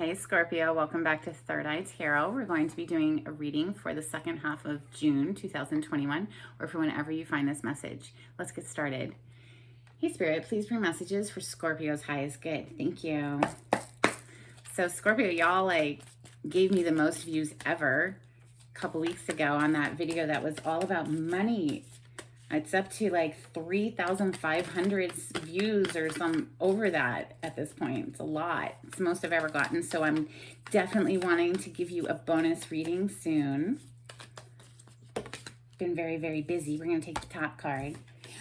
Hey Scorpio, welcome back to Third Eye Tarot. We're going to be doing a reading for the second half of June 2021, or for whenever you find this message. Let's get started. Hey Spirit, please bring messages for Scorpio's highest good. Thank you. So Scorpio, y'all gave me the most views ever a couple weeks ago on that video that was all about money. It's up to like 3,500 views or some over that at this point. It's a lot. It's the most I've ever gotten. So I'm definitely wanting to give you a bonus reading soon. Been very, very busy. We're going to take the top card.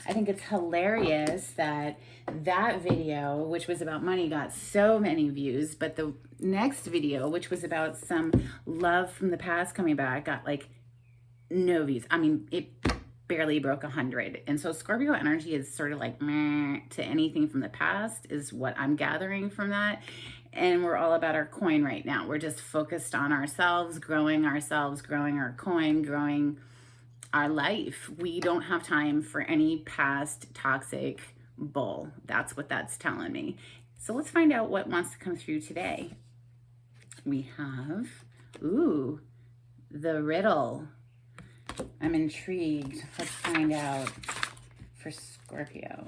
I think it's hilarious that that video, which was about money, got so many views. But the next video, which was about some love from the past coming back, got like no views. I mean, it barely broke 100. And so Scorpio energy is sort of like meh to anything from the past is what I'm gathering from that. And we're all about our coin right now. We're just focused on ourselves, growing our coin, growing our life. We don't have time for any past toxic bull. That's what that's telling me. So let's find out what wants to come through today. We have, the riddle. I'm intrigued. Let's find out for Scorpio.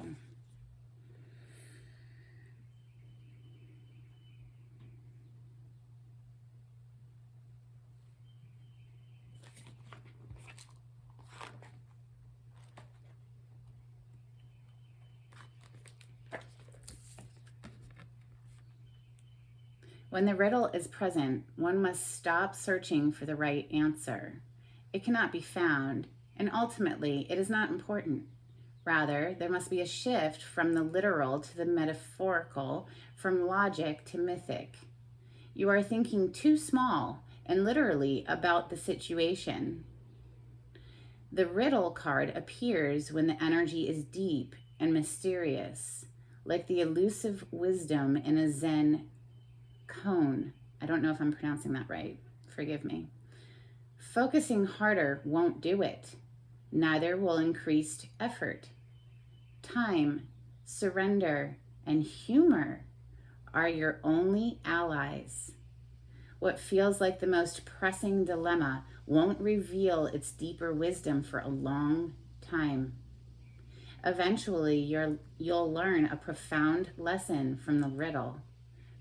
When the riddle is present, one must stop searching for the right answer. It cannot be found, and ultimately, it is not important. Rather, there must be a shift from the literal to the metaphorical, from logic to mythic. You are thinking too small and literally about the situation. The riddle card appears when the energy is deep and mysterious, like the elusive wisdom in a Zen koan. I don't know if I'm pronouncing that right. Forgive me. Focusing harder won't do it. Neither will increased effort. Time, surrender, and humor are your only allies. What feels like the most pressing dilemma won't reveal its deeper wisdom for a long time. Eventually, you'll learn a profound lesson from the riddle.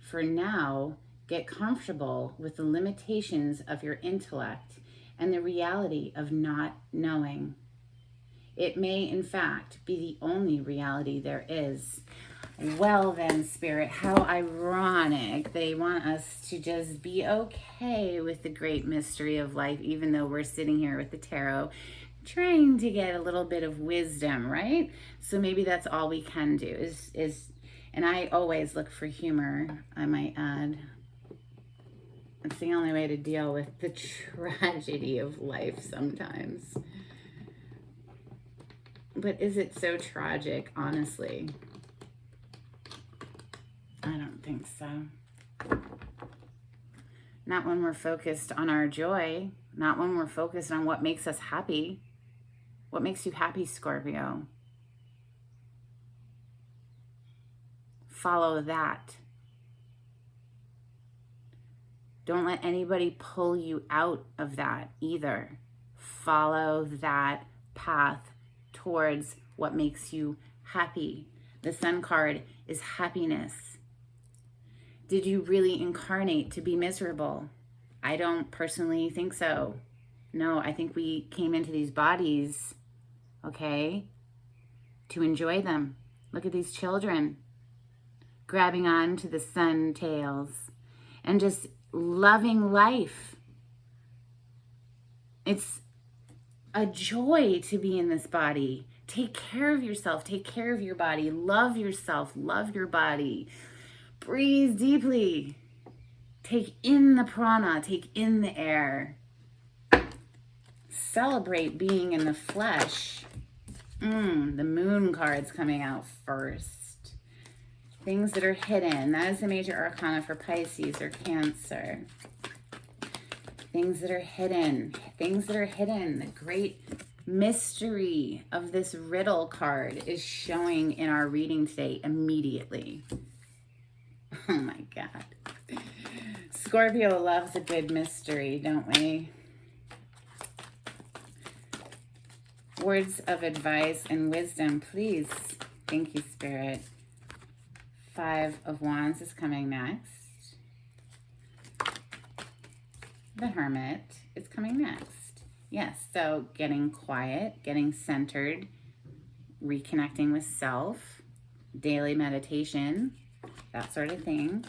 For now, get comfortable with the limitations of your intellect and the reality of not knowing. It may, in fact, be the only reality there is. Well then, Spirit, how ironic. They want us to just be okay with the great mystery of life, even though we're sitting here with the tarot, trying to get a little bit of wisdom, right? So maybe that's all we can do is and I always look for humor, I might add. It's the only way to deal with the tragedy of life sometimes. But is it so tragic, honestly? I don't think so. Not when we're focused on our joy, not when we're focused on what makes us happy. What makes you happy, Scorpio? Follow that. Don't let anybody pull you out of that either. Follow that path towards what makes you happy. The Sun card is happiness. Did you really incarnate to be miserable? I don't personally think so. No, I think we came into these bodies, okay, to enjoy them. Look at these children grabbing on to the sun tails and just loving life. It's a joy to be in this body. Take care of yourself. Take care of your body. Love yourself. Love your body. Breathe deeply. Take in the prana. Take in the air. Celebrate being in the flesh. The moon card's coming out first. Things that are hidden. That is the major arcana for Pisces or Cancer. Things that are hidden. Things that are hidden. The great mystery of this riddle card is showing in our reading today immediately. Oh my God. Scorpio loves a good mystery, don't we? Words of advice and wisdom, please. Thank you, Spirit. 5 of Wands is coming next. The Hermit is coming next. Yes, so getting quiet, getting centered, reconnecting with self, daily meditation, that sort of thing.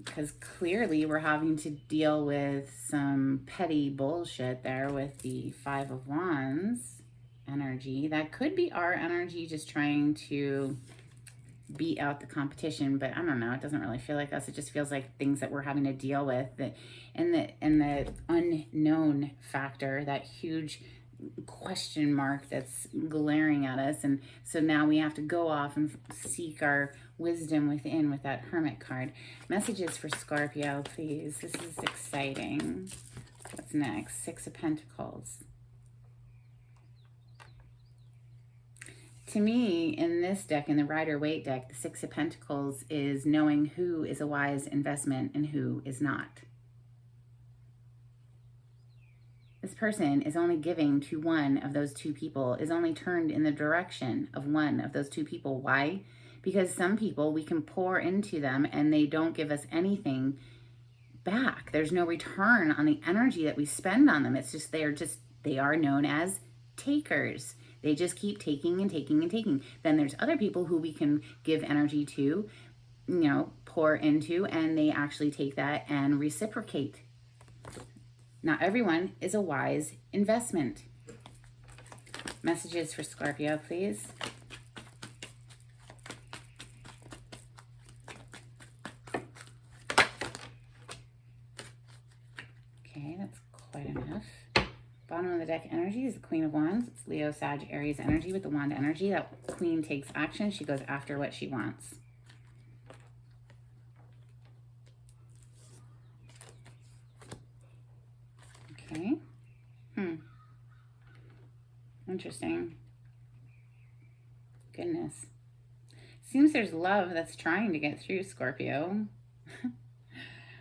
Because clearly we're having to deal with some petty bullshit there with the 5 of Wands energy. That could be our energy just trying to beat out the competition, but I don't know. It doesn't really feel like us. It just feels like things that we're having to deal with. And the unknown factor, that huge question mark that's glaring at us. And so now we have to go off and seek our wisdom within with that Hermit card. Messages for Scorpio, please. This is exciting. What's next? 6 of Pentacles. To me, in this deck, in the Rider-Waite deck, the 6 of Pentacles is knowing who is a wise investment and who is not. This person is only giving to one of those two people, is only turned in the direction of one of those two people. Why? Because some people, we can pour into them and they don't give us anything back. There's no return on the energy that we spend on them. It's just, they are known as takers. They just keep taking and taking and taking. Then there's other people who we can give energy to, pour into, and they actually take that and reciprocate. Not everyone is a wise investment. Messages for Scorpio, please. Okay, that's quite enough. Bottom of the deck energy is the Queen of Wands. It's Leo, Sag, Aries energy with the Wand energy. That Queen takes action. She goes after what she wants. Okay. Interesting. Goodness. Seems there's love that's trying to get through, Scorpio.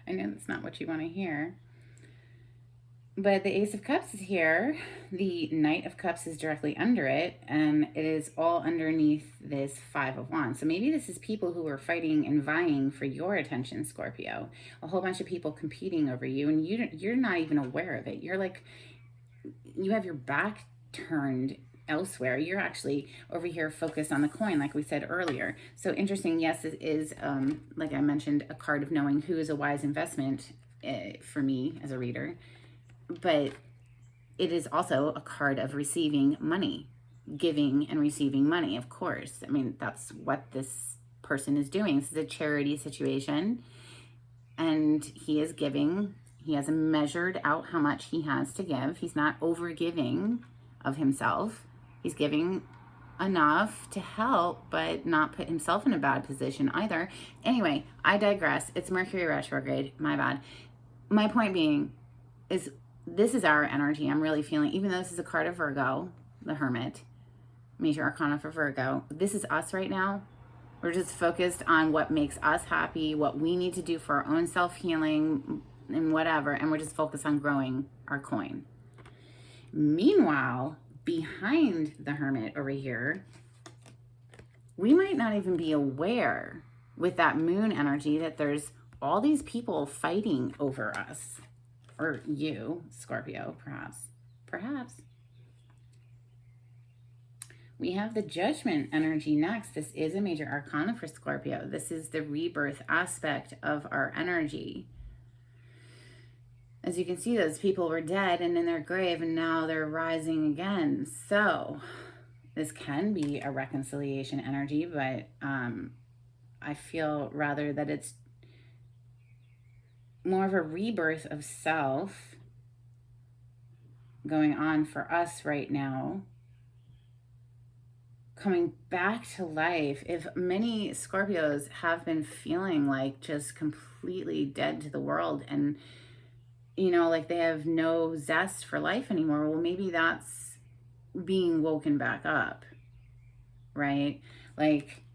I know that's not what you want to hear. But the Ace of Cups is here. The Knight of Cups is directly under it, and it is all underneath this 5 of Wands. So maybe this is people who are fighting and vying for your attention, Scorpio. A whole bunch of people competing over you, and you're not even aware of it. You're like, you have your back turned elsewhere. You're actually over here focused on the coin, like we said earlier. So interesting. Yes, it is, like I mentioned, a card of knowing who is a wise investment for me as a reader. But it is also a card of receiving money, giving and receiving money, of course. I mean, that's what this person is doing. This is a charity situation, and he is giving. He has measured out how much he has to give. He's not over giving of himself. He's giving enough to help, but not put himself in a bad position either. Anyway, I digress. It's Mercury retrograde. My bad. My point being is, this is our energy. I'm really feeling, even though this is a card of Virgo, the Hermit, major arcana for Virgo, this is us right now. We're just focused on what makes us happy, what we need to do for our own self-healing and whatever, and we're just focused on growing our coin. Meanwhile, behind the Hermit over here, we might not even be aware with that moon energy that there's all these people fighting over us. Or you, Scorpio, perhaps. Perhaps. We have the Judgment energy next. This is a major arcana for Scorpio. This is the rebirth aspect of our energy. As you can see, those people were dead and in their grave, and now they're rising again. So this can be a reconciliation energy, but I feel rather that it's more of a rebirth of self going on for us right now, coming back to life. If many Scorpios have been feeling like just completely dead to the world and, like they have no zest for life anymore, well, maybe that's being woken back up, right? Like,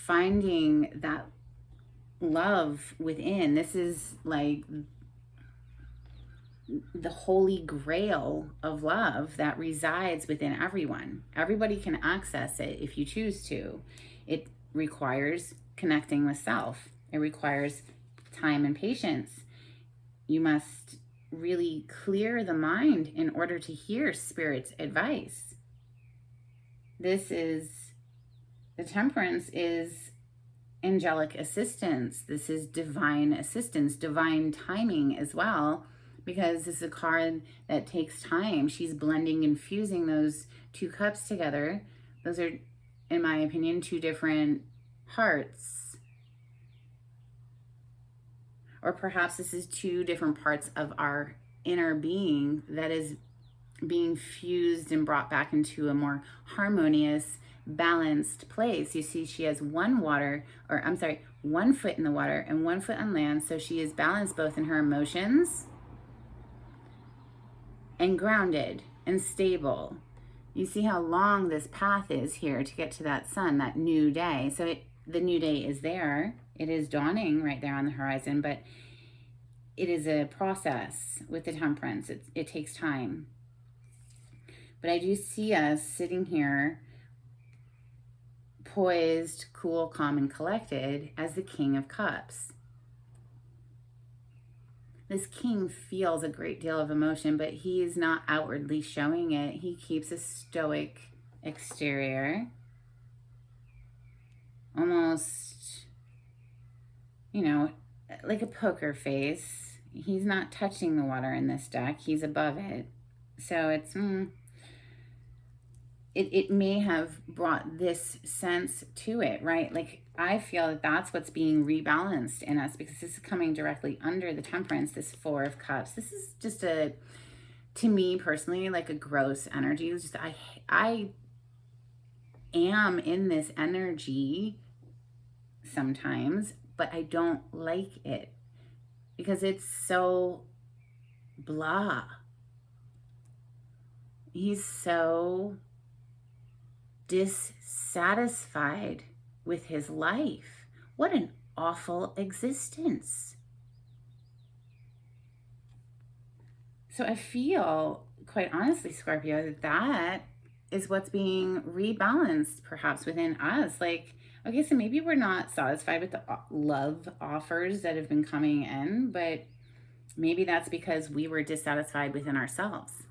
finding that love within. This is like the holy grail of love that resides within everyone. Everybody can access it if you choose to. It requires connecting with self. It requires time and patience. You must really clear the mind in order to hear Spirit's advice. The temperance is angelic assistance. This is divine assistance, divine timing as well, because this is a card that takes time. She's blending and fusing those two cups together. Those are, in my opinion, two different hearts. Or perhaps this is two different parts of our inner being that is being fused and brought back into a more harmonious, balanced place. You see, she has one foot in the water and 1 foot on land. So she is balanced both in her emotions and grounded and stable. You see how long this path is here to get to that sun, that new day. So the new day is there. It is dawning right there on the horizon, but it is a process with the temperance. It takes time. But I do see us sitting here poised, cool, calm, and collected as the King of Cups. This king feels a great deal of emotion, but he is not outwardly showing it. He keeps a stoic exterior. Almost, like a poker face. He's not touching the water in this deck. He's above it. So it may have brought this sense to it, right? Like, I feel that that's what's being rebalanced in us, because this is coming directly under the temperance, this 4 of Cups. This is just to me personally, like a gross energy. It's just, I am in this energy sometimes, but I don't like it because it's so blah. He's so dissatisfied with his life. What an awful existence. So I feel, quite honestly, Scorpio, that is what's being rebalanced perhaps within us. Like, okay, so maybe we're not satisfied with the love offers that have been coming in, but maybe that's because we were dissatisfied within ourselves.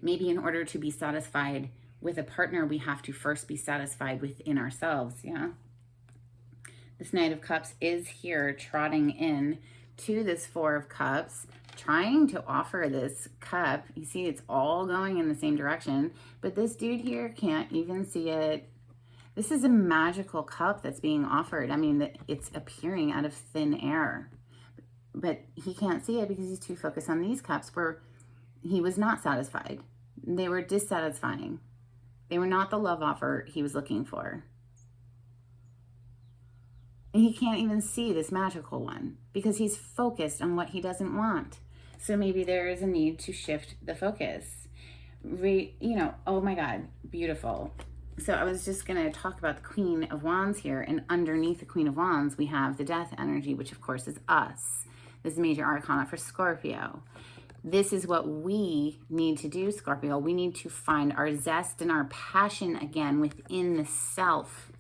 Maybe in order to be satisfied with a partner, we have to first be satisfied within ourselves, yeah? This Knight of Cups is here trotting in to this 4 of Cups, trying to offer this cup. You see, it's all going in the same direction, but this dude here can't even see it. This is a magical cup that's being offered. I mean, it's appearing out of thin air, but he can't see it because he's too focused on these cups where he was not satisfied. They were dissatisfying. They were not the love offer he was looking for. And he can't even see this magical one because he's focused on what he doesn't want. So maybe there is a need to shift the focus. Oh my God, beautiful. So I was just going to talk about the Queen of Wands here. And underneath the Queen of Wands, we have the Death energy, which of course is us. This is major arcana for Scorpio. This is what we need to do, Scorpio. We need to find our zest and our passion again within the self.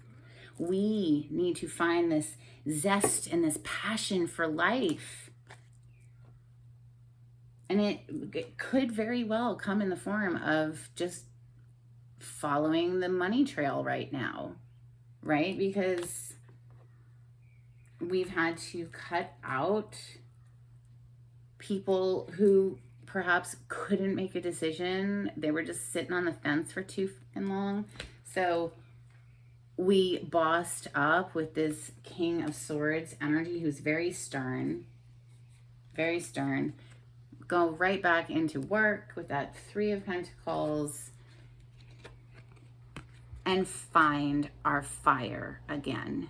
We need to find this zest and this passion for life. And it could very well come in the form of just following the money trail right now, right? Because we've had to cut out people who perhaps couldn't make a decision. They were just sitting on the fence for too long. So we bossed up with this King of Swords energy who's very stern, go right back into work with that 3 of Pentacles and find our fire again.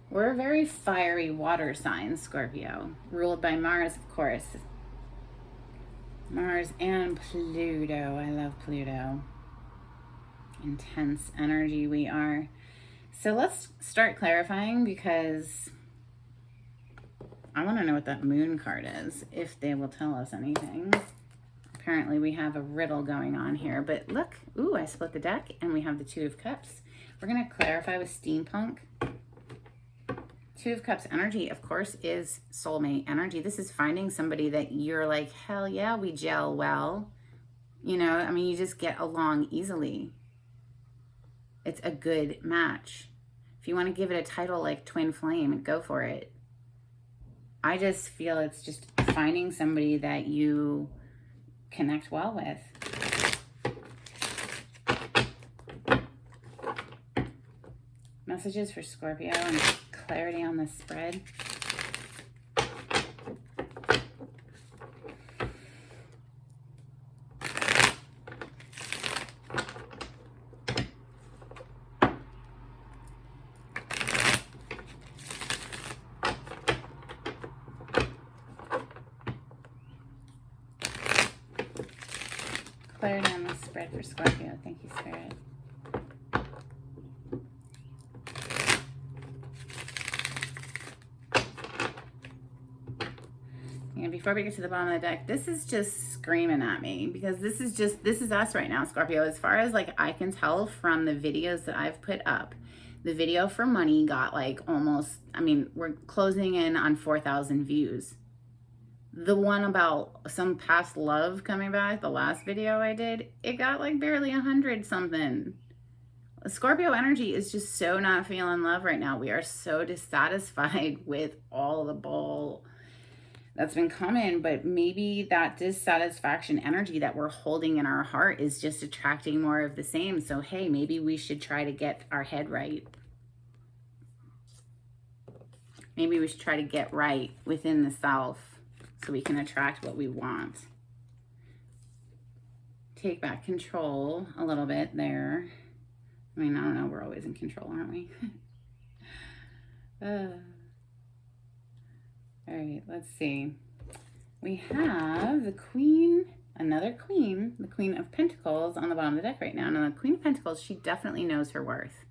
We're a very fiery water sign, Scorpio, ruled by Mars, of course. Mars and Pluto. I love Pluto. Intense energy we are. So let's start clarifying, because I want to know what that moon card is, if they will tell us anything. Apparently we have a riddle going on here, but look, ooh, I split the deck and we have the Two of Cups. We're going to clarify with steampunk. Two of Cups energy, of course, is soulmate energy. This is finding somebody that you're like, hell yeah, we gel well. You know, I mean, you just get along easily. It's a good match. If you want to give it a title like Twin Flame, go for it. I just feel it's just finding somebody that you connect well with. Messages for Scorpio and clarity on the spread. Clarity on the spread for Scorpio. Thank you, Spirit. And before we get to the bottom of the deck, this is just screaming at me, because this is us right now, Scorpio. As far as like I can tell from the videos that I've put up, the video for money got like almost, I mean, we're closing in on 4,000 views. The one about some past love coming back, the last video I did, it got like barely 100 something. Scorpio energy is just so not feeling love right now. We are so dissatisfied with all the bull that's been coming, but maybe that dissatisfaction energy that we're holding in our heart is just attracting more of the same. So, hey, maybe we should try to get our head right. Maybe we should try to get right within the self so we can attract what we want. Take back control a little bit there. I mean, I don't know, we're always in control, aren't we? All right, let's see. We have the Queen, another Queen, the Queen of Pentacles on the bottom of the deck right now. Now, the Queen of Pentacles, she definitely knows her worth.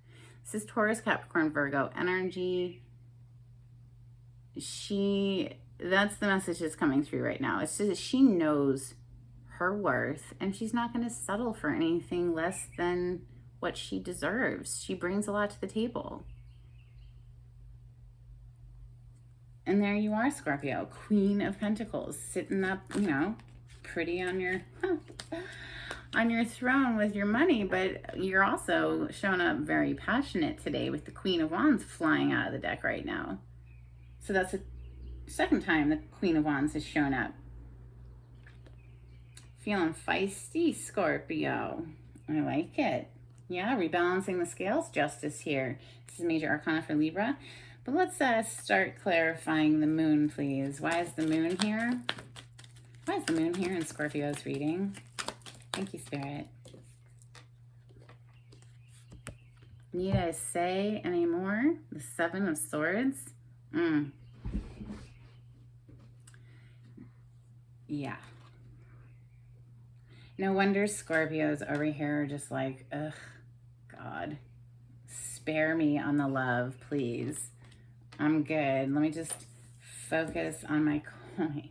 This is Taurus, Capricorn, Virgo energy. That's the message that's coming through right now. It's just she knows her worth, and she's not going to settle for anything less than what she deserves. She brings a lot to the table. And there you are, Scorpio, Queen of Pentacles, sitting up, you know, pretty on your throne with your money, but you're also showing up very passionate today with the Queen of Wands flying out of the deck right now. So that's the second time the Queen of Wands has shown up. Feeling feisty, Scorpio. I like it. Yeah, rebalancing the scales, justice here. This is major arcana for Libra. But let's start clarifying the moon, please. Why is the moon here? Why is the moon here in Scorpio's reading? Thank you, Spirit. Need I say any more? The Seven of Swords. Yeah. No wonder Scorpios over here are just like, ugh, God, spare me on the love, please. I'm good. Let me just focus on my coin.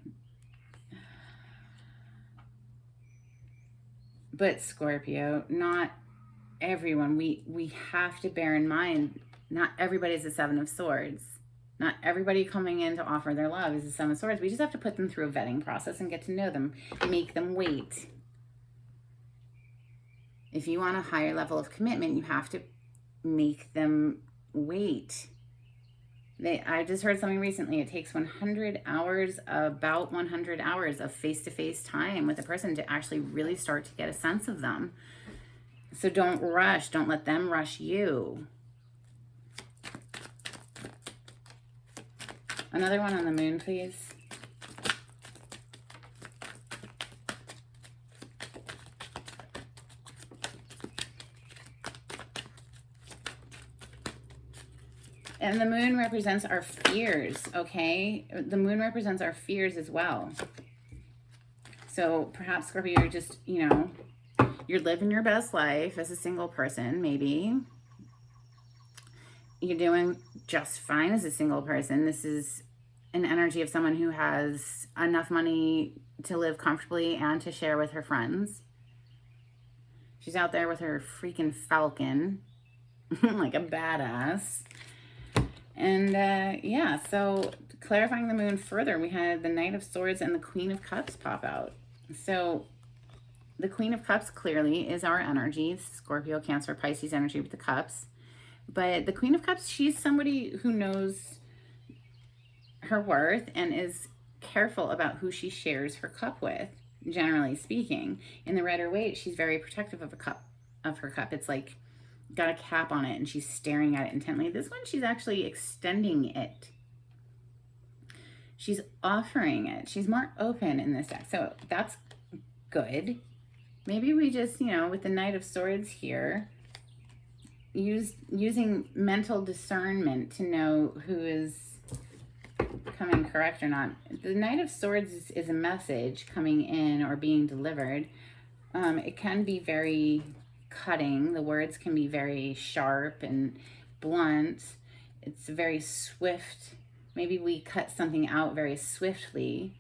But Scorpio, not everyone. We have to bear in mind, not everybody's a Seven of Swords. Not everybody coming in to offer their love is a Seven of Swords. We just have to put them through a vetting process and get to know them. Make them wait. If you want a higher level of commitment, you have to make them wait. I just heard something recently. It takes 100 hours, about 100 hours of face-to-face time with a person to actually really start to get a sense of them. So don't rush. Don't let them rush you. Another one on the moon, please. And the moon represents our fears, okay? The moon represents our fears as well. So perhaps, Scorpio, you're just, you know, you're living your best life as a single person, maybe. You're doing just fine as a single person. This is an energy of someone who has enough money to live comfortably and to share with her friends. She's out there with her freaking falcon, like a badass. And yeah, so clarifying the moon further, we had the Knight of Swords and the Queen of Cups pop out. So the Queen of Cups clearly is our energy, Scorpio, Cancer, Pisces energy with the cups. But the Queen of Cups, she's somebody who knows her worth and is careful about who she shares her cup with, generally speaking. In the Rider Waite, she's very protective of her cup. It's like got a cap on it and she's staring at it intently. This one, she's actually extending it. She's offering it. She's more open in this deck. So that's good. Maybe we just, with the Knight of Swords here, using mental discernment to know who is coming correct or not. The Knight of Swords is a message coming in or being delivered. It can be very cutting. The words can be very sharp and blunt. It's very swift. Maybe we cut something out very swiftly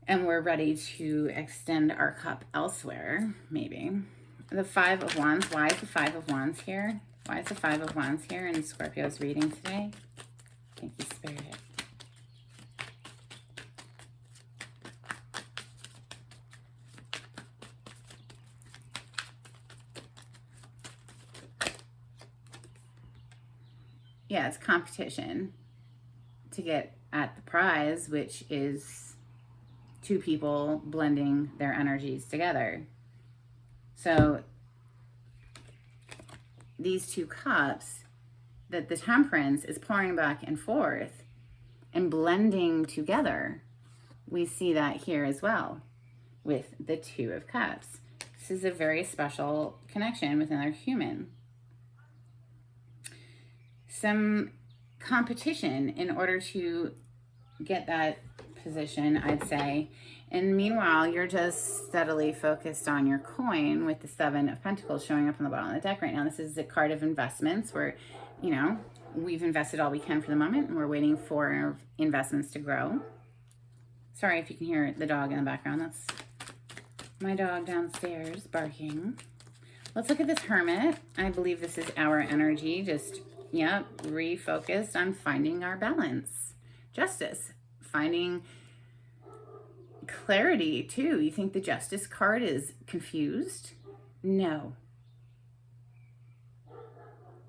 and we're ready to extend our cup elsewhere, maybe. The Five of Wands. Why is the Five of Wands here? Why is the Five of Wands here in Scorpio's reading today? Thank you, Spirit. Yeah, it's competition to get at the prize, which is two people blending their energies together. So these two cups that the Temperance is pouring back and forth and blending together, we see that here as well with the Two of Cups. This is a very special connection with another human. Some competition in order to get that position, I'd say. And meanwhile, you're just steadily focused on your coin with the Seven of Pentacles showing up on the bottom of the deck right now. This is the card of investments where, we've invested all we can for the moment and we're waiting for investments to grow. Sorry if you can hear the dog in the background. That's my dog downstairs barking. Let's look at this Hermit. I believe this is our energy. Just, refocused on finding our balance. Justice. Finding clarity too. You think the Justice card is confused? No.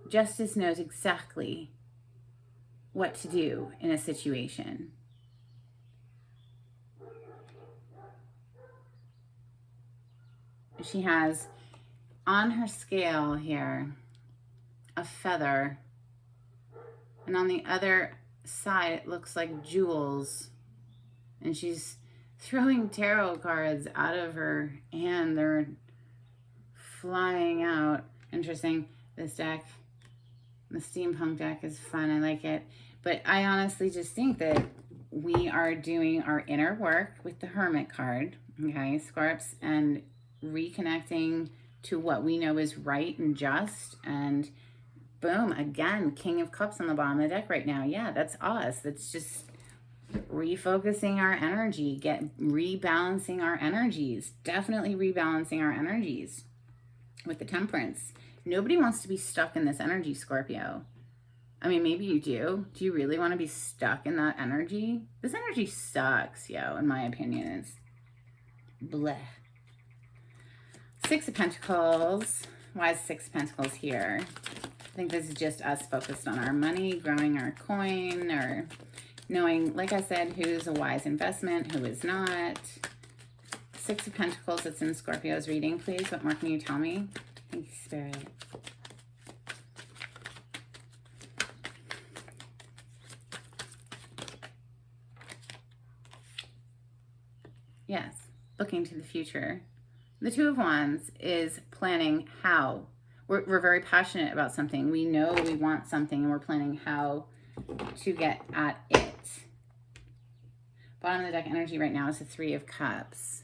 Justice knows exactly what to do in a situation. She has on her scale here a feather, and on the other side it looks like jewels, and she's throwing tarot cards out of her hand. They're flying out. Interesting. This deck, the steampunk deck, is fun. I like it. But I honestly just think that we are doing our inner work with the Hermit card, okay, Scorps, and reconnecting to what we know is right and just. And boom, again, King of Cups on the bottom of the deck right now. Yeah, that's us. That's just refocusing our energy, rebalancing our energies. Definitely rebalancing our energies with the Temperance. Nobody wants to be stuck in this energy, Scorpio. I mean, maybe you do. Do you really want to be stuck in that energy? This energy sucks, in my opinion. It's bleh. Six of Pentacles. Why is Six of Pentacles here? I think this is just us focused on our money, growing our coin, or knowing, like I said, who's a wise investment, who is not. Six of Pentacles that's in Scorpio's reading, please. What more can you tell me? Thank you, Spirit. Yes, looking to the future. The Two of Wands is planning how. We're very passionate about something. We know we want something and we're planning how to get at it. Bottom of the deck energy right now is the Three of Cups.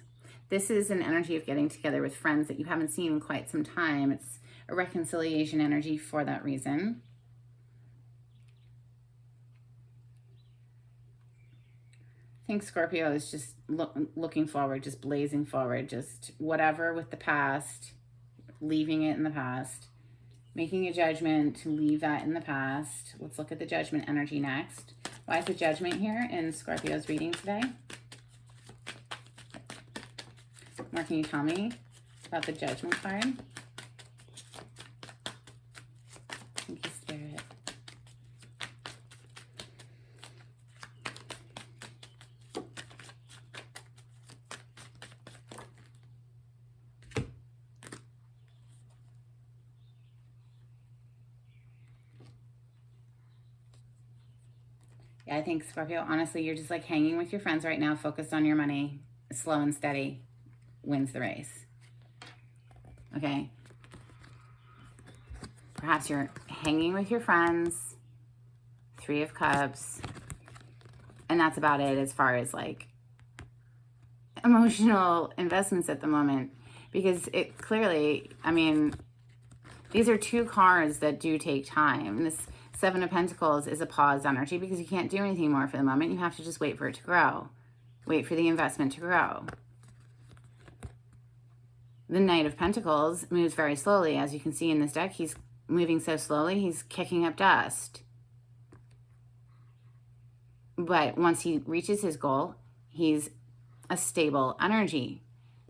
This is an energy of getting together with friends that you haven't seen in quite some time. It's a reconciliation energy for that reason. think Scorpio is just looking forward, just blazing forward, just whatever with the past, leaving it in the past, making a judgment to leave that in the past. Let's look at the judgment energy next. Why is the judgment here in Scorpio's reading today? More, can you tell me about the judgment card? Thank you, Spirit. Yeah, I think, Scorpio, honestly, you're just like hanging with your friends right now, focused on your money, slow and steady wins the race. Okay. Perhaps you're hanging with your friends, 3 of Cups, and that's about it as far as like emotional investments at the moment. Because it clearly, I mean, these are 2 cards that do take time. This 7 of Pentacles is a pause energy because you can't do anything more for the moment. You have to just wait for it to grow. Wait for the investment to grow. The Knight of Pentacles moves very slowly. As you can see in this deck, he's moving so slowly, he's kicking up dust. But once he reaches his goal, he's a stable energy.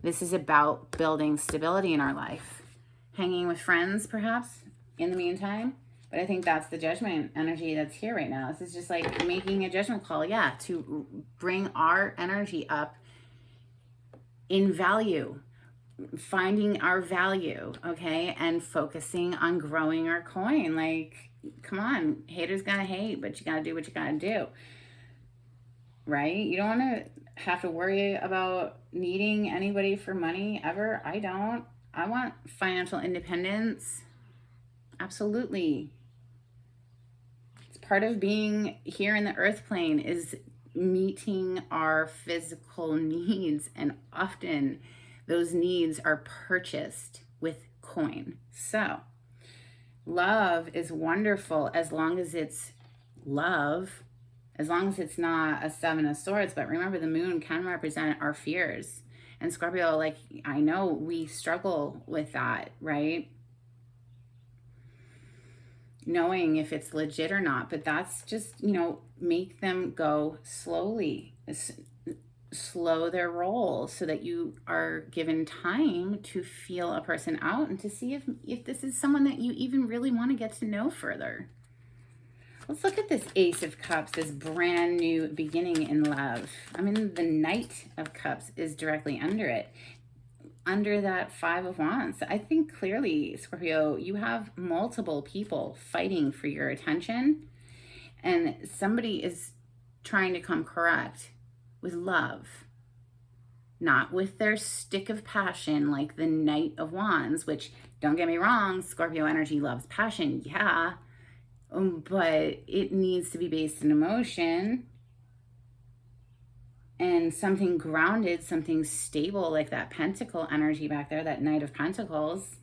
This is about building stability in our life. Hanging with friends, perhaps, in the meantime. But I think that's the judgment energy that's here right now. This is just like making a judgment call, yeah, to bring our energy up in value. Finding our value, okay, and focusing on growing our coin. Like, come on, haters gonna hate, but you gotta do what you gotta do, right? You don't want to have to worry about needing anybody for money ever. I don't. I want financial independence. Absolutely. It's part of being here in the earth plane, is meeting our physical needs, and often those needs are purchased with coin. So love is wonderful as long as it's love, as long as it's not a 7 of Swords. But remember, the moon can represent our fears. And Scorpio, like, I know we struggle with that, right? Knowing if it's legit or not. But that's just, you know, make them go slowly. Slow their roll so that you are given time to feel a person out and to see if this is someone that you even really want to get to know further. Let's look at this Ace of Cups, this brand new beginning in love. I mean, the Knight of Cups is directly under it, under that 5 of Wands. I think clearly, Scorpio, you have multiple people fighting for your attention, and somebody is trying to come correct with love, not with their stick of passion like the Knight of Wands, which, don't get me wrong, Scorpio energy loves passion, yeah, but it needs to be based in emotion and something grounded, something stable, like that Pentacle energy back there, that Knight of Pentacles.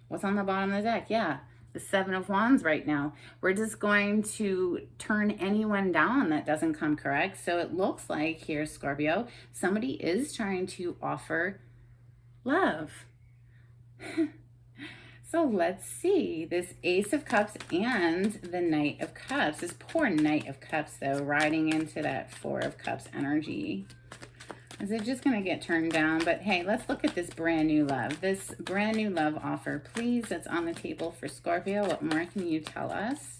What's on the bottom of the deck? Yeah, the 7 of Wands right now. We're just going to turn anyone down that doesn't come correct. So it looks like here, Scorpio, somebody is trying to offer love. So let's see, this Ace of Cups and the Knight of Cups. This poor Knight of Cups, though, riding into that 4 of Cups energy. Is it just going to get turned down? But hey, let's look at this brand new love. This brand new love offer, please, that's on the table for Scorpio. What more can you tell us?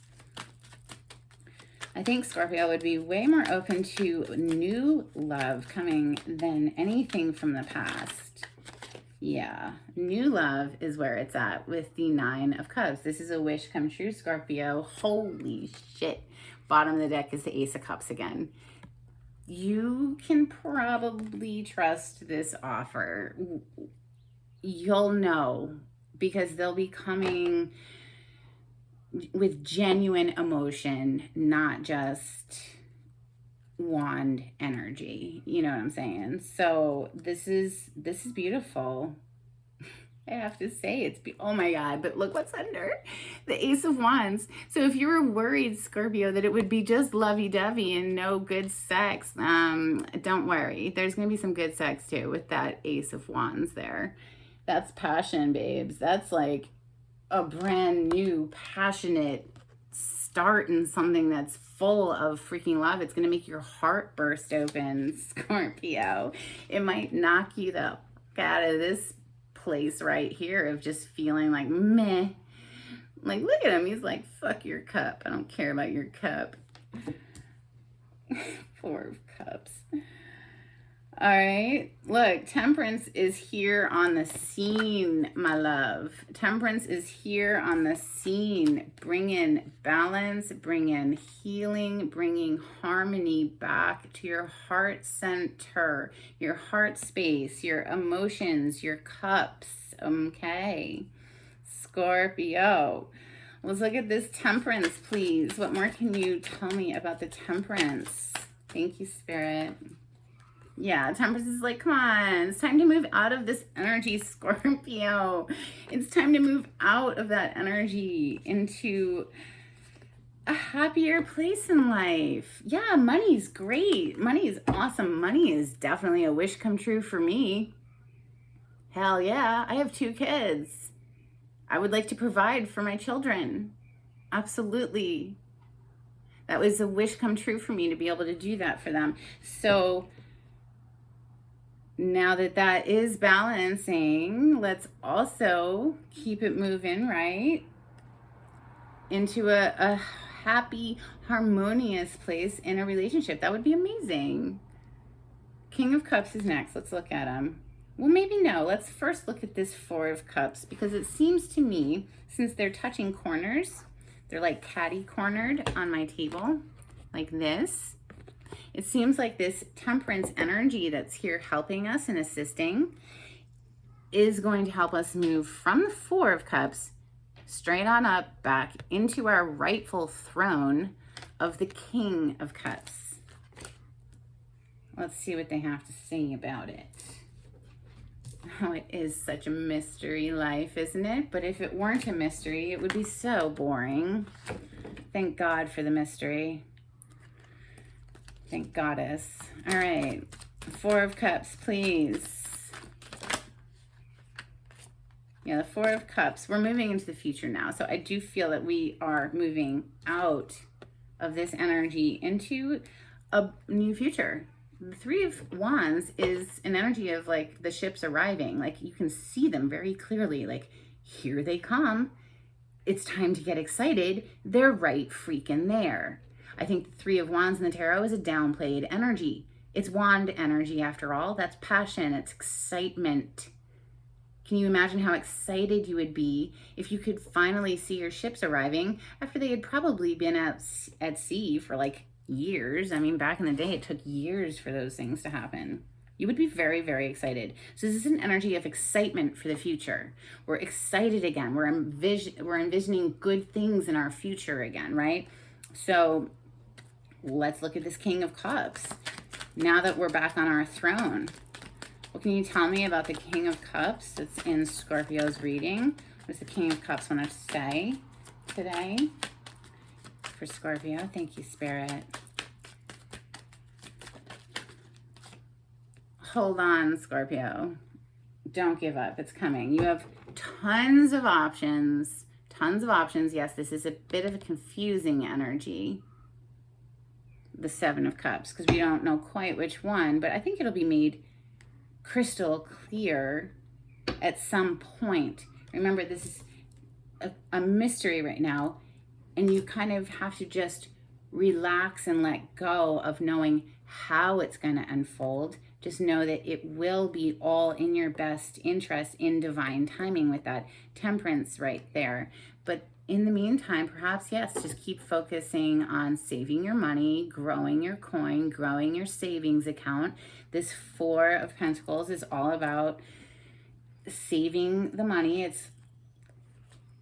I think Scorpio would be way more open to new love coming than anything from the past. Yeah, new love is where it's at with the 9 of Cups. This is a wish come true, Scorpio. Holy shit. Bottom of the deck is the Ace of Cups again. You can probably trust this offer. You'll know because they'll be coming with genuine emotion, not just wand energy. You know what I'm saying? So this is beautiful. I have to say oh my God, but look what's under the Ace of Wands. So if you were worried, Scorpio, that it would be just lovey-dovey and no good sex, don't worry. There's going to be some good sex too with that Ace of Wands there. That's passion, babes. That's like a brand new, passionate start in something that's full of freaking love. It's going to make your heart burst open, Scorpio. It might knock you the out of this place right here of just feeling like meh. Like, look at him. He's like, fuck your cup. I don't care about your cup. Four of Cups. All right. Look, Temperance is here on the scene, my love. Temperance is here on the scene, bringing balance, bringing healing, bringing harmony back to your heart center, your heart space, your emotions, your cups. Okay. Scorpio. Let's look at this Temperance, please. What more can you tell me about the Temperance? Thank you, Spirit. Yeah, Temperance is like, come on, it's time to move out of this energy, Scorpio. It's time to move out of that energy into a happier place in life. Yeah, money's great. Money is awesome. Money is definitely a wish come true for me. Hell yeah, I have 2 kids. I would like to provide for my children. Absolutely. That was a wish come true for me to be able to do that for them. So now that that is balancing, let's also keep it moving, right? Into a happy, harmonious place in a relationship. That would be amazing. King of Cups is next. Let's look at him. Well, maybe no. Let's first look at this Four of Cups, because it seems to me, since they're touching corners, they're like catty cornered on my table, like this. It seems like this Temperance energy that's here helping us and assisting is going to help us move from the Four of Cups straight on up back into our rightful throne of the King of Cups. Let's see what they have to say about it. Oh, it is such a mystery life, isn't it? But if it weren't a mystery, it would be so boring. Thank God for the mystery. Thank Goddess. All right. Four of Cups, please. Yeah, the Four of Cups. We're moving into the future now. So I do feel that we are moving out of this energy into a new future. The Three of Wands is an energy of like the ships arriving. Like you can see them very clearly. Like here they come. It's time to get excited. They're right freaking there. I think the Three of Wands in the tarot is a downplayed energy. It's wand energy after all. That's passion. It's excitement. Can you imagine how excited you would be if you could finally see your ships arriving after they had probably been at sea for like years? I mean, back in the day, it took years for those things to happen. You would be very, very excited. So this is an energy of excitement for the future. We're excited again. We're envisioning good things in our future again, right? So let's look at this King of Cups. Now that we're back on our throne, what can you tell me about the King of Cups that's in Scorpio's reading? What does the King of Cups want to say today for Scorpio? Thank you, Spirit. Hold on, Scorpio. Don't give up. It's coming. You have tons of options. Tons of options. Yes, this is a bit of a confusing energy. The Seven of Cups, because we don't know quite which one, but I think it'll be made crystal clear at some point. Remember, this is a mystery right now, and you kind of have to just relax and let go of knowing how it's going to unfold. Just know that it will be all in your best interest in divine timing with that Temperance right there. But in the meantime, perhaps, yes, just keep focusing on saving your money, growing your coin, growing your savings account. This Four of Pentacles is all about saving the money. It's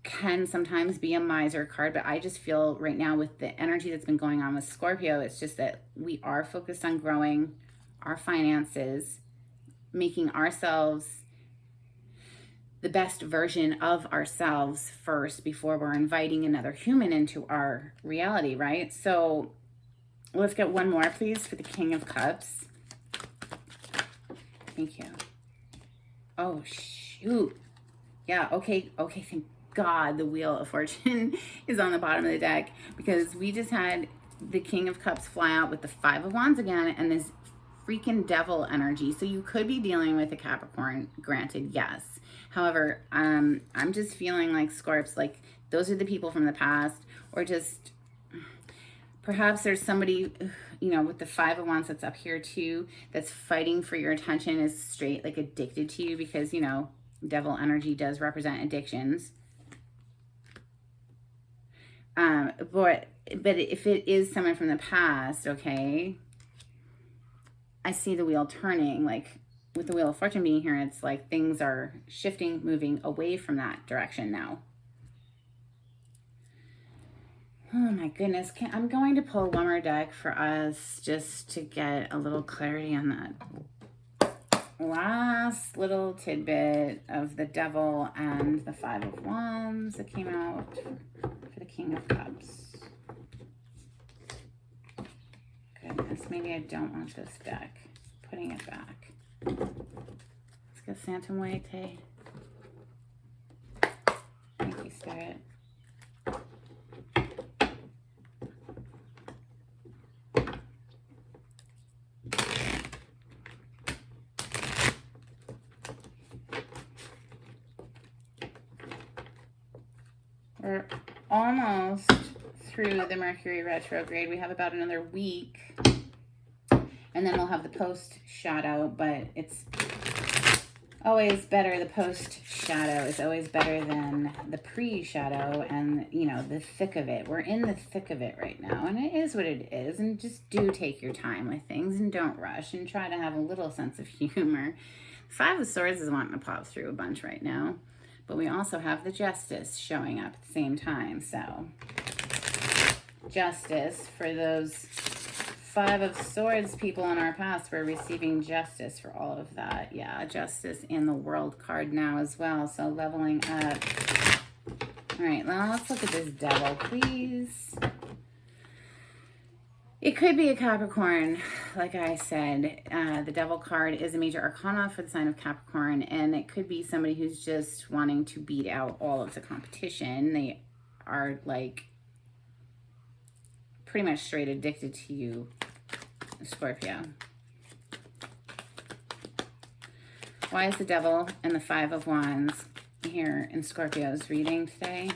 can sometimes be a miser card, but I just feel right now with the energy that's been going on with Scorpio, it's just that we are focused on growing our finances, making ourselves the best version of ourselves first before we're inviting another human into our reality, right? So let's get one more, please, for the King of Cups. Thank you. Oh, shoot. Yeah, okay, thank God the Wheel of Fortune is on the bottom of the deck, because we just had the King of Cups fly out with the Five of Wands again and this freaking devil energy. So you could be dealing with a Capricorn, granted, yes. However, I'm just feeling like, Scorps, like those are the people from the past, or just perhaps there's somebody, you know, with the Five of Wands that's up here too, that's fighting for your attention, is straight like addicted to you, because, you know, devil energy does represent addictions. But if it is someone from the past, okay, I see the wheel turning, like with the Wheel of Fortune being here, it's like things are shifting, moving away from that direction now. Oh my goodness. I'm going to pull one more deck for us just to get a little clarity on that last little tidbit of the Devil and the Five of Wands that came out for the King of Cups. Goodness, maybe I don't want this deck. Putting it back. Let's go Santa Muerte. Thank you, Spirit. We're almost through the Mercury retrograde. We have about another week, and then we'll have the post shadow, but it's always better. The post shadow is always better than the pre shadow, and, you know, the thick of it. We're in the thick of it right now, and it is what it is. And just do take your time with things and don't rush, and try to have a little sense of humor. Five of Swords is wanting to pop through a bunch right now. But we also have the Justice showing up at the same time. So Justice, for those Five of Swords people in our past, we're receiving justice for all of that. Yeah, Justice in the World card now as well. So leveling up. All right, well, let's look at this Devil, please. It could be a Capricorn, like I said. The Devil card is a major arcana for the sign of Capricorn, and it could be somebody who's just wanting to beat out all of the competition. They are, like, pretty much straight addicted to you, Scorpio. Why is the Devil and the Five of Wands here in Scorpio's reading today?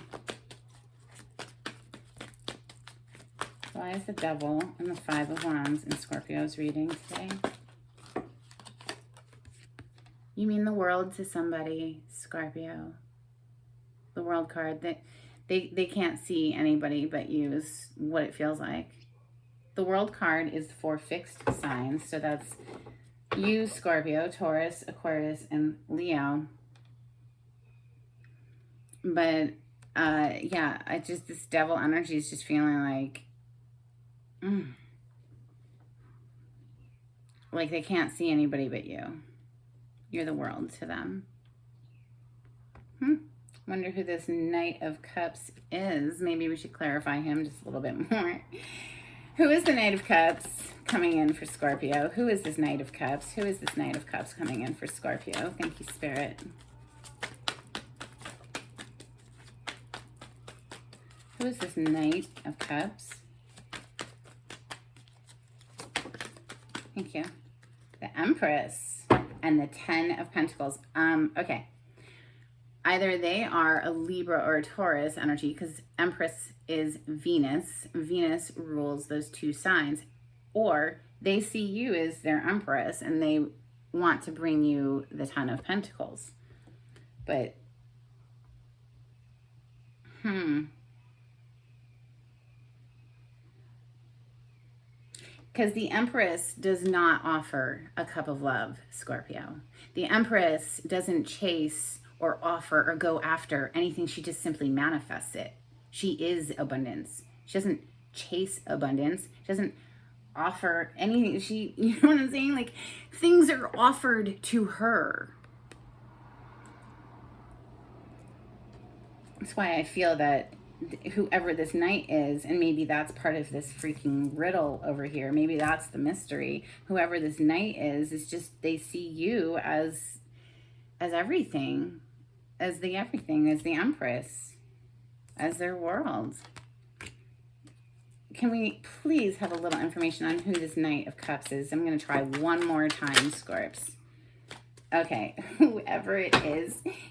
Why is the Devil and the Five of Wands in Scorpio's reading today? You mean the world to somebody, Scorpio. The World card. That they can't see anybody but you is what it feels like. The World card is for fixed signs. So that's you, Scorpio, Taurus, Aquarius, and Leo. But, yeah, this Devil energy is just feeling like, like they can't see anybody but you. You're the world to them. Wonder who this Knight of Cups is. Maybe we should clarify him just a little bit more. Who is the Knight of Cups coming in for Scorpio? Who is this Knight of Cups? Who is this Knight of Cups coming in for Scorpio? Thank you, Spirit. Who is this Knight of Cups? Thank you. The Empress and the Ten of Pentacles. Okay. Either they are a Libra or a Taurus energy, because Empress is Venus. Venus rules those two signs. Or they see you as their Empress and they want to bring you the Ten of Pentacles. But, because the Empress does not offer a cup of love, Scorpio. The Empress doesn't chase or offer or go after anything. She just simply manifests it. She is abundance. She doesn't chase abundance. She doesn't offer anything. You know what I'm saying? Like, things are offered to her. That's why I feel that whoever this knight is, and maybe that's part of this freaking riddle over here, maybe that's the mystery. Whoever this knight is just, they see you as everything, as the empress, as their world. Can we please have a little information on who this Knight of Cups is? I'm going to try one more time, Scorps. Okay, whoever it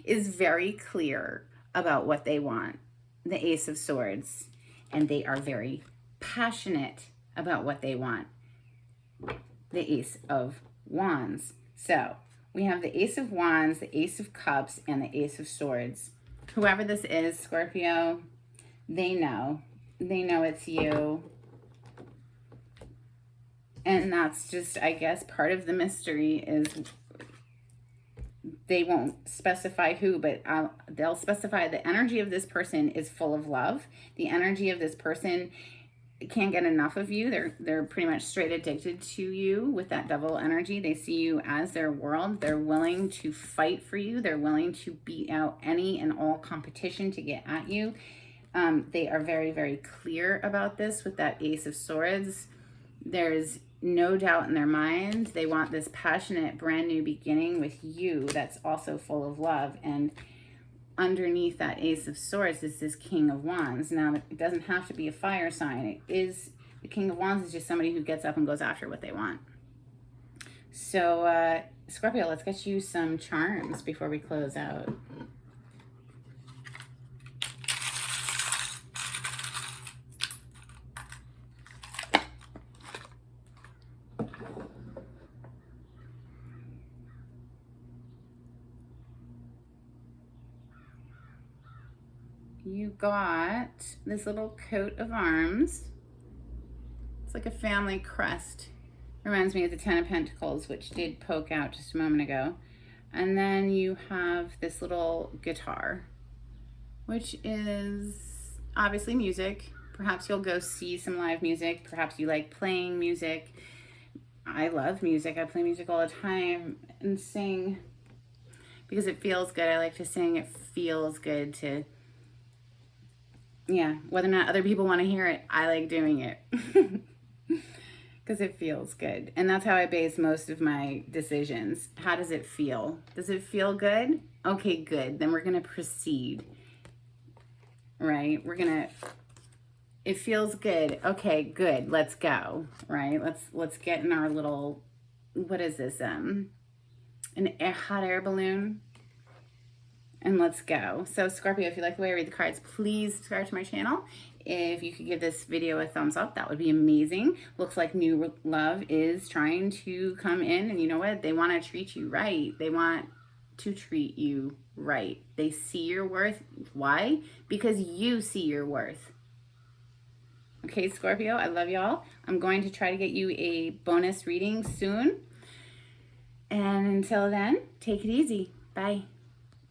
is very clear about what they want. The Ace of Swords. And they are very passionate about what they want. The Ace of Wands. So, we have the Ace of Wands, the Ace of Cups, and the Ace of Swords. Whoever this is, Scorpio, they know. They know it's you. And that's just, I guess, part of the mystery is they won't specify who, but they'll specify the energy of this person is full of love. The energy of this person can't get enough of you. They're pretty much straight addicted to you with that devil energy. They see you as their world. They're willing to fight for you. They're willing to beat out any and all competition to get at you. They are very, very clear about this with that Ace of Swords. There's no doubt in their mind. They want this passionate, brand new beginning with you that's also full of love. And underneath that Ace of Swords is this King of Wands. Now, it doesn't have to be a fire sign. It is, the King of Wands is just somebody who gets up and goes after what they want. So, Scorpio, let's get you some charms before we close out. You got this little coat of arms. It's like a family crest. Reminds me of the Ten of Pentacles, which did poke out just a moment ago. And then you have this little guitar, which is obviously music. Perhaps you'll go see some live music. Perhaps you like playing music. I love music. I play music all the time and sing because it feels good. I like to sing. It feels good to, yeah, whether or not other people want to hear it, I like doing it because it feels good. And that's how I base most of my decisions. How does it feel? Does it feel good? Okay, good. Then we're going to proceed, right? It feels good. Okay, good. Let's go, right? Let's get in our little, what is this? Hot air balloon. And let's go. So Scorpio, if you like the way I read the cards, please subscribe to my channel. If you could give this video a thumbs up, that would be amazing. Looks like new love is trying to come in. And you know what? They want to treat you right. They want to treat you right. They see your worth. Why? Because you see your worth. Okay, Scorpio, I love y'all. I'm going to try to get you a bonus reading soon. And until then, take it easy. Bye.